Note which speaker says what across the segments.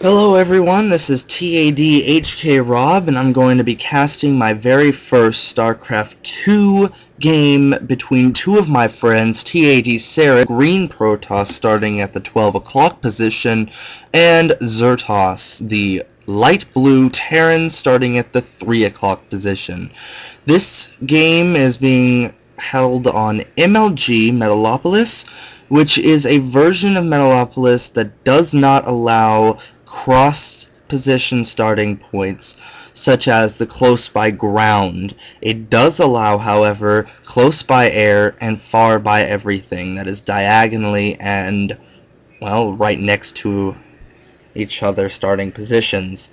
Speaker 1: Hello everyone, this is TADHKrob, and I'm going to be casting my very first Starcraft 2 game between two of my friends, TADCereith, green Protoss starting at the 12 o'clock position, and Zurtoss, the light blue Terran starting at the 3 o'clock position. This game is being held on MLG Metalopolis, which is a version of Metalopolis that does not allow cross-position starting points, such as the close-by ground. It does allow, however, close-by air and far-by everything that is diagonally and, well, right next to each other starting positions.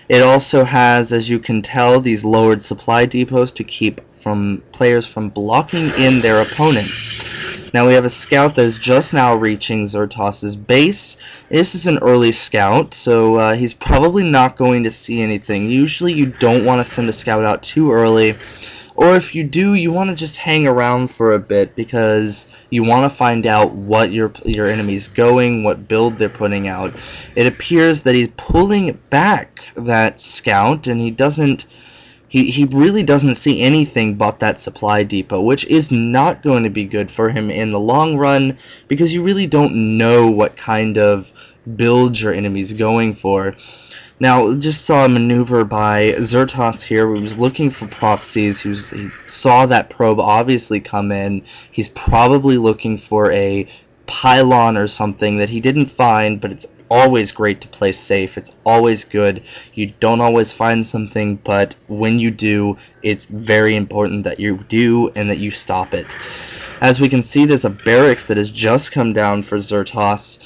Speaker 1: It also has, as you can tell, these lowered supply depots to keep players from blocking in their opponents. Now we have a scout that is just now reaching Zurtoss's base. This is an early scout, so he's probably not going to see anything. Usually you don't want to send a scout out too early, or if you do, you want to just hang around for a bit because you want to find out what your enemy's going, what build they're putting out. It appears that he's pulling back that scout, and he really doesn't see anything but that supply depot, which is not going to be good for him in the long run because you really don't know what kind of build your enemy's going for. Now, just saw a maneuver by Zurtoss here. He was looking for proxies. He saw that probe obviously come in. He's probably looking for a pylon or something that he didn't find, but it's always great to play safe. It's always good. You don't always find something, but when you do, it's very important that you do and that you stop it. As we can see, there's a barracks that has just come down for Zurtoss.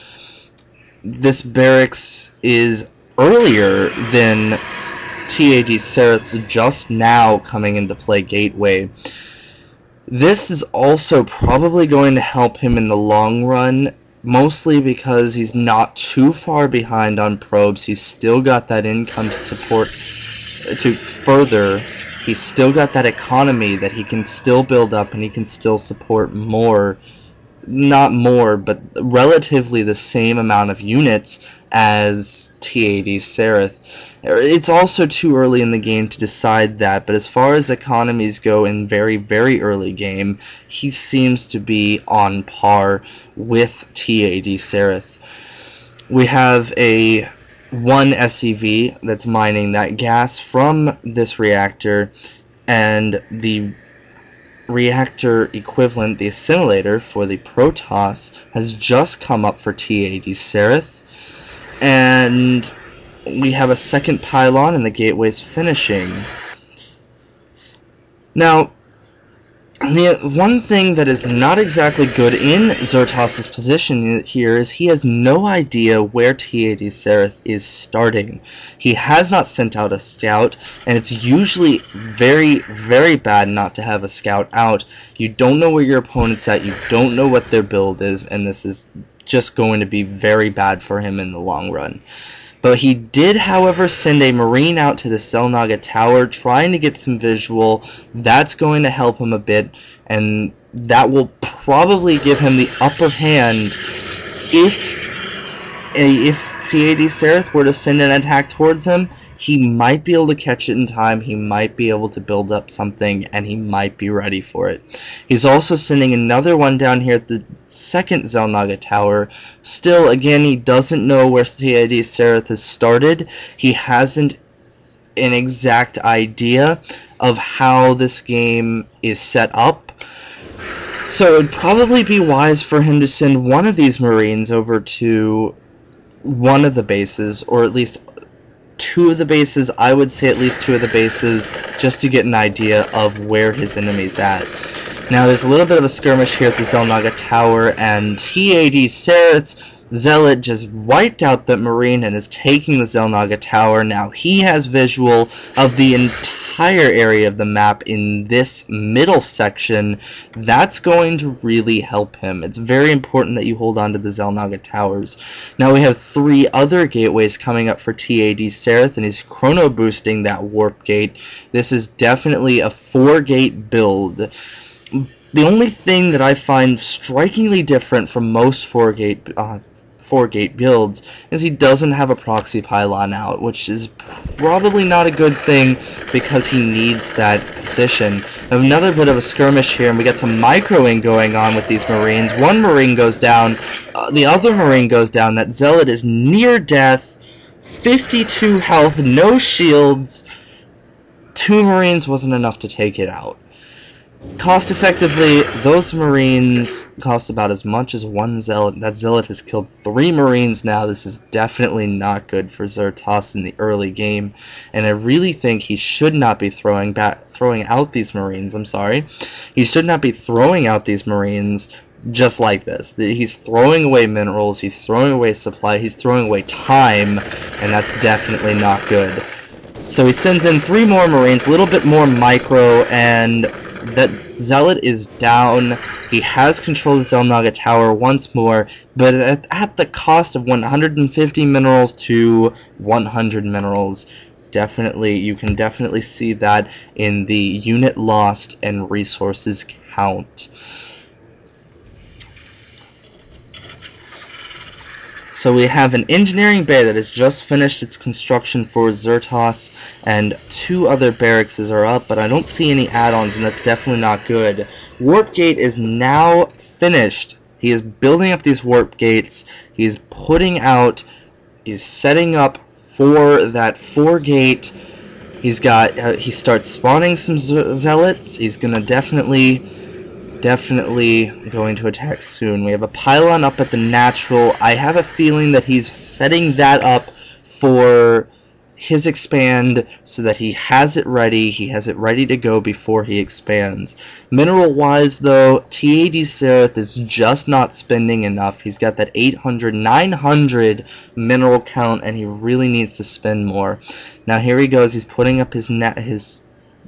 Speaker 1: This barracks is earlier than TADCereith's just now coming into play gateway. This is also probably going to help him in the long run, mostly because he's not too far behind on probes. He's still got that income to support, to further. He's still got that economy that he can still build up, and he can still support more, not more, but relatively the same amount of units as TADCereith. It's also too early in the game to decide that, but as far as economies go in very, very early game, he seems to be on par with TADCereith. We have one SCV that's mining that gas from this reactor, and the reactor equivalent, the assimilator for the Protoss, has just come up for TADCereith, and we have a second pylon and the gateway's finishing. Now, the one thing that is not exactly good in Zurtoss's position here is he has no idea where TADCereith is starting. He has not sent out a scout, and it's usually very, very bad not to have a scout out. You don't know where your opponent's at, you don't know what their build is, and this is just going to be very bad for him in the long run. But he did, however, send a Marine out to the Xel'Naga Tower, trying to get some visual. That's going to help him a bit, and that will probably give him the upper hand if TADCereith were to send an attack towards him. He might be able to catch it in time, he might be able to build up something, and he might be ready for it. He's also sending another one down here at the second Xel'Naga Tower. Still, again, he doesn't know where TADCereith has started. He hasn't an exact idea of how this game is set up. So it would probably be wise for him to send one of these Marines over to one of the bases, or at least two of the bases. I would say at least two of the bases, just to get an idea of where his enemy's at. Now there's a little bit of a skirmish here at the Xel'Naga Tower, and TADCereith's Zealot just wiped out that Marine and is taking the Xel'Naga Tower. Now he has visual of the entire area of the map in this middle section. That's going to really help him. It's very important that you hold on to the Xel'Naga Towers. Now we have three other gateways coming up for TADCereith, and he's chrono boosting that warp gate. This is definitely a 4-gate build. The only thing that I find strikingly different from most 4-gate 4-gate builds is he doesn't have a proxy pylon out, which is probably not a good thing because he needs that position. Another bit of a skirmish here, and we get some microing going on with these Marines. One Marine goes down, the other Marine goes down. That Zealot is near death, 52 health, no shields. 2 Marines wasn't enough to take it out. Cost effectively, those Marines cost about as much as 1 Zealot. That Zealot has killed 3 Marines now. This is definitely not good for Zurtoss in the early game, and I really think he should not be throwing out these Marines. He should not be throwing out these Marines just like this. He's throwing away minerals, he's throwing away supply, he's throwing away time, and that's definitely not good. So he sends in 3 more Marines, a little bit more micro, and that Zealot is down. He has control of the Xel'Naga Tower once more, but at the cost of 150 minerals to 100 minerals. Definitely, you can definitely see that in the unit lost and resources count. So we have an engineering bay that has just finished its construction for Zurtoss, and 2 other barracks are up, but I don't see any add-ons, and that's definitely not good. Warp gate is now finished. He is building up these warp gates. He's setting up for that 4-gate. He starts spawning some zealots. He's gonna definitely going to attack soon. We have a pylon up at the natural. I have a feeling that he's setting that up for his expand so that he has it ready. He has it ready to go before he expands. Mineral wise though, TADCereith is just not spending enough. He's got that 800, 900 mineral count, and he really needs to spend more. Now here he goes. He's putting up his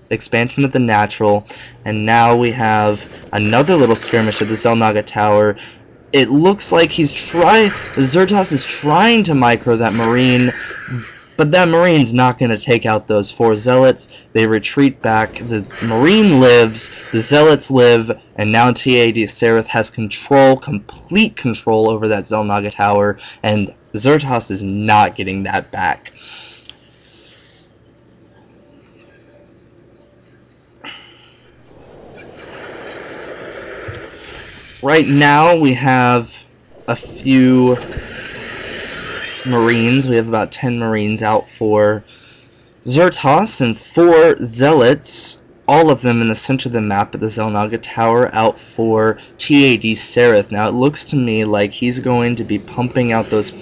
Speaker 1: expansion of the natural, and now we have another little skirmish at the Xel'Naga Tower. It looks like Zurtoss is trying to micro that Marine, but that Marine's not going to take out those 4 Zealots. They retreat back, the Marine lives, the Zealots live, and now TADCereith has complete control over that Xel'Naga Tower, and Zurtoss is not getting that back. Right now we have a few Marines. We have about 10 Marines out for Zurtoss and 4 Zealots, all of them in the center of the map at the Xel'Naga Tower, out for TADCereith. Now it looks to me like he's going to be pumping out those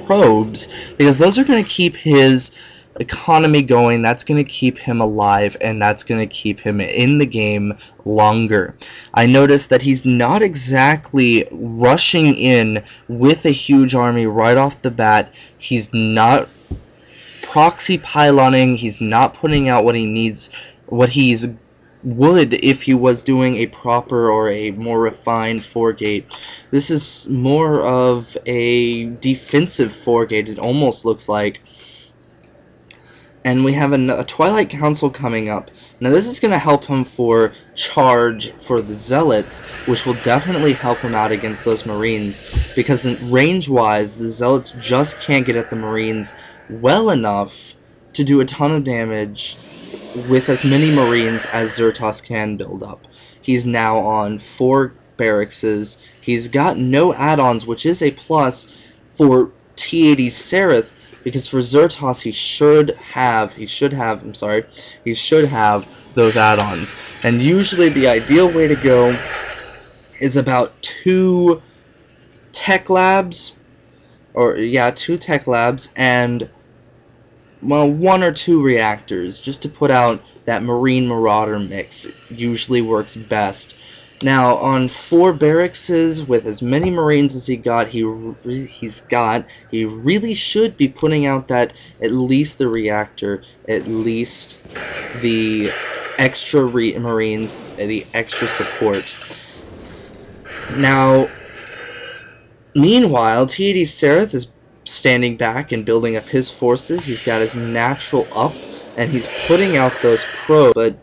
Speaker 1: probes, because those are going to keep his economy going, that's going to keep him alive, and that's going to keep him in the game longer. I noticed that he's not exactly rushing in with a huge army right off the bat. He's not proxy pyloning, he's not putting out what he needs, what he's would if he was doing a proper or a more refined 4-gate. This is more of a defensive 4-gate, it almost looks like. And we have a Twilight Council coming up. Now this is going to help him for charge for the Zealots, which will definitely help him out against those Marines, because range-wise, the Zealots just can't get at the Marines well enough to do a ton of damage with as many Marines as Zurtoss can build up. He's now on 4 barracks. He's got no add-ons, which is a plus for TADCereith, because for Zurtoss he should have those add-ons. And usually the ideal way to go is about 2 tech labs, and well, 1 or 2 reactors, just to put out that Marine Marauder mix. It usually works best. Now, on 4 barracks with as many Marines as he really should be putting out that at least the reactor, at least the extra Marines, the extra support. Now, meanwhile, TADCereith is standing back and building up his forces. He's got his natural up, and he's putting out those probes, but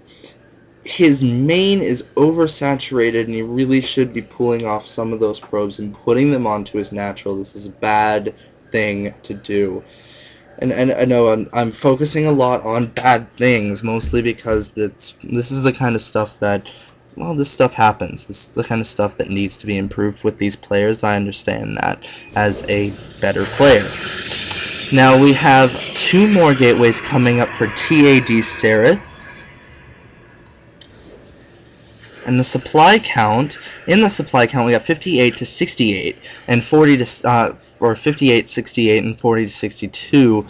Speaker 1: his main is oversaturated, and he really should be pulling off some of those probes and putting them onto his natural. This is a bad thing to do. And I know I'm focusing a lot on bad things, mostly because this is the kind of stuff that, well, this stuff happens. This is the kind of stuff that needs to be improved with these players. I understand that as a better player. Now we have 2 more gateways coming up for TADCereith. And the supply count, in the supply count, we got 58 to 68, and 40 to, or 58, 68, and 40 to 62.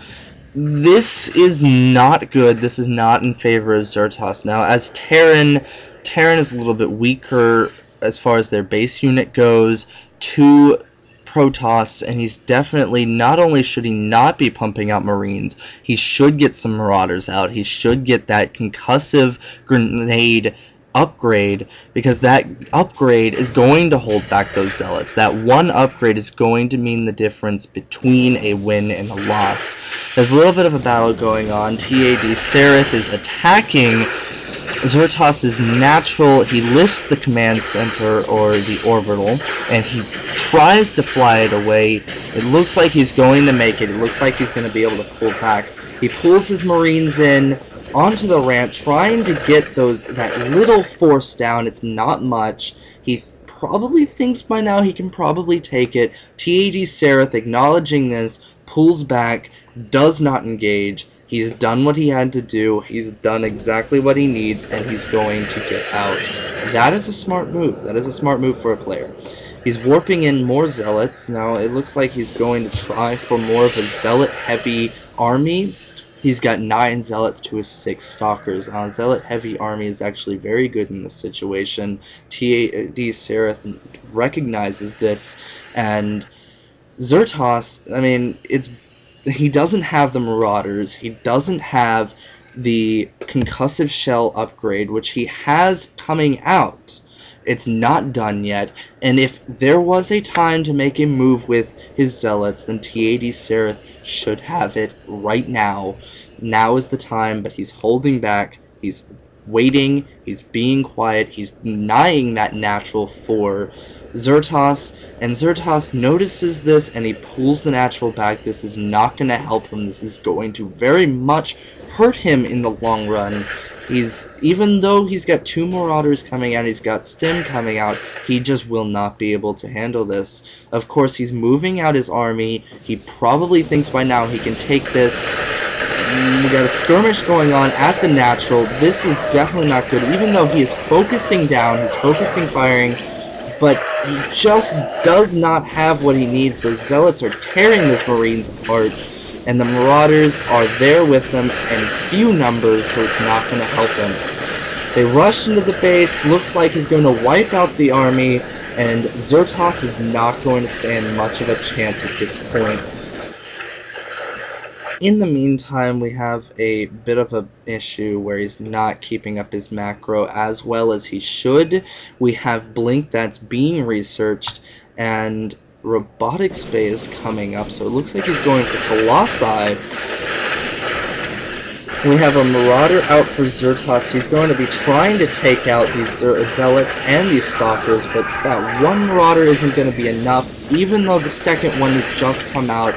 Speaker 1: This is not good. This is not in favor of Zurtoss. Now, as Terran is a little bit weaker as far as their base unit goes to Protoss, and he's definitely, not only should he not be pumping out Marines, he should get some Marauders out. He should get that concussive grenade upgrade, because that upgrade is going to hold back those Zealots. That one upgrade is going to mean the difference between a win and a loss. There's a little bit of a battle going on. TADCereith is attacking Zurtoss's natural. He lifts the command center, or the orbital, and he tries to fly it away. It looks like he's going to make it. It looks like he's going to be able to pull back. He pulls his Marines in onto the ramp, trying to get that little force down. It's not much. He probably thinks by now he can probably take it. TADCereith, acknowledging this, pulls back, does not engage. He's done what he had to do. He's done exactly what he needs, and he's going to get out. That is a smart move. That is a smart move for a player. He's warping in more Zealots. Now, it looks like he's going to try for more of a Zealot-heavy army. He's got 9 Zealots to his 6 Stalkers. Zealot-heavy army is actually very good in this situation. TADCereith recognizes this, and Zurtoss, I mean, he doesn't have the Marauders. He doesn't have the concussive shell upgrade, which he has coming out. It's not done yet, and if there was a time to make a move with his Zealots, then TADCereith should have it right now. Now is the time, but he's holding back. He's waiting. He's being quiet. He's denying that natural for Zurtoss, and Zurtoss notices this, and he pulls the natural back. This is not going to help him. This is going to very much hurt him in the long run. Even though he's got 2 Marauders coming out, he's got Stim coming out, he just will not be able to handle this. Of course, he's moving out his army. He probably thinks by now he can take this. We got a skirmish going on at the natural. This is definitely not good, even though he is focusing down, he's focusing firing, but he just does not have what he needs. Those Zealots are tearing those Marines apart, and the Marauders are there with them in few numbers, so it's not going to help him. They rush into the base. Looks like he's going to wipe out the army, and Zurtoss is not going to stand much of a chance at this point. In the meantime, we have a bit of an issue where he's not keeping up his macro as well as he should. We have Blink that's being researched, and Robotics Bay is coming up, so it looks like he's going for Colossi. We have a Marauder out for Zurtoss. He's going to be trying to take out these Zealots and these Stalkers, but that one Marauder isn't going to be enough, even though the second one has just come out.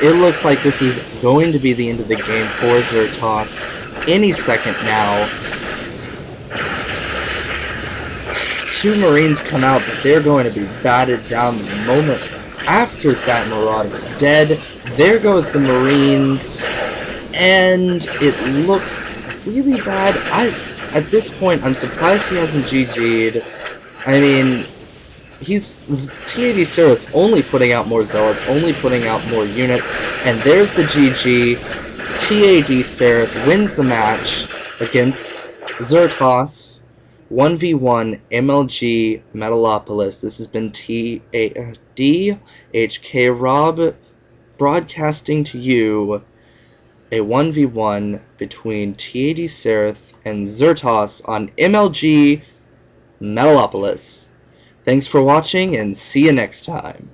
Speaker 1: It looks like this is going to be the end of the game for Zurtoss any second now. 2 Marines come out, but they're going to be batted down the moment after that Marauder is dead. There goes the Marines, and it looks really bad. At this point, I'm surprised he hasn't GG'd. I mean, TADCereith's only putting out more Zealots, only putting out more units, and there's the GG. TADCereith wins the match against Zurtoss, 1v1 MLG Metalopolis. This has been TADHKrob broadcasting to you a 1v1 between TADCereith and Zurtoss on MLG Metalopolis. Thanks for watching, and see you next time.